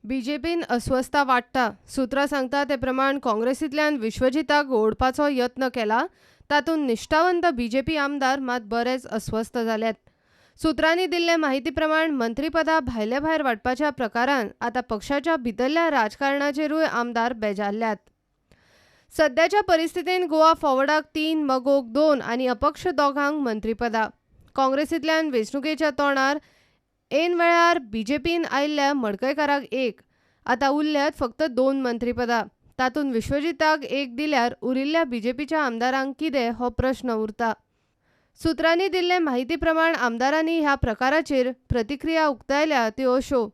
बीजेपीन अस्वस्थता वाडटा. सुत्रां सांगता ते प्रमाण काँग्रेसींतल्यान विश्वजिताक ओडपाचो यत्न केला. तातूंत निश्ठावंत बीजेपी आमदार मात बरेच अस्वस्थ जाल्यात. सुत्रांनी दिल्ले माहिती प्रमाण मंत्रीपदां भायले भायर वाडपाच्या प्रकारान आतां पक्षाच्या भितरल्या राजकारणाचेरूय आमदार बेजारल्यात. सध्याच्या परिस्थितीत गोवा फॉरवर्डाक 3, मगोक 2 आनी अपक्ष 2 मंत्रीपदां. काँग्रेसींतल्यान वेंचणुकेच्या तोंडार ऐन वेळार बीजेपीन आयिल्ल्या मडकयकाराक 1, आतां उरल्यात फक्त 2 मंत्रीपदां. तातूंत विश्वजिताक 1 दिल्यार उरिल्ल्या बीजेपीच्या आमदारांक कितें हो प्रस्न उरता. सुत्रांनी दिल्ले माहिती प्रमाण आमदारांनी ह्या प्रकाराचेर प्रतिक्रिया उक्तायल्या त्यो अश्यो.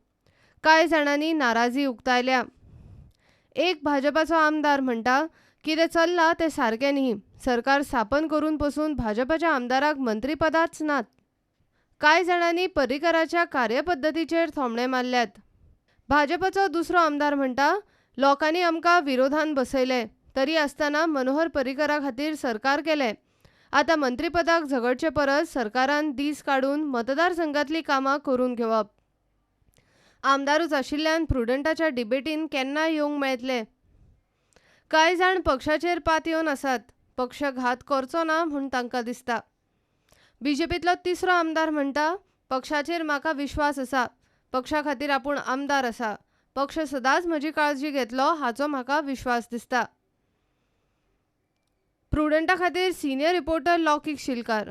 कांय जाणांनी नाराजी उक्तायल्या. एक भाजपाचो आमदार म्हणटा, कितें चल्लां तें सारकें न्ही. सरकार स्थापन करून पसून भाजपाच्या आमदाराक मंत्रीपदांच नात. कांय जाणांनी पर्रीकराच्या कार्यपद्दतीचेर थोमणे मारल्यात. भाजपाचो दुसरो आमदार म्हणटा, लोकांनी आमकां विरोधान बसयले. तरी आसतना मनोहर पर्रीकरा खातीर सरकार केलें. आतां मंत्रीपदाक झगडचे परस सरकारान दीस काडून मतदारसंघांतलीं कामां करून घेवप. आमदारूच आशिल्ल्यान प्रुडंटाच्या डिबेटीन केन्नाय येवंक मेळटलें. कांय जाण पक्षाचेर पात येवन आसात. पक्ष घात करचो ना म्हूण तांकां दिसता. बीजेपींतलो तिसरो आमदार म्हणटा, पक्षाचेर म्हाका विश्वास आसा. पक्षा खातीर आपूण आमदार आसा. पक्ष सदांच म्हजी काळजी घेतलो हाचो म्हाका विश्वास दिसता. प्रुडंटा खातीर सिनियर रिपोर्टर लौकीक शिलकार.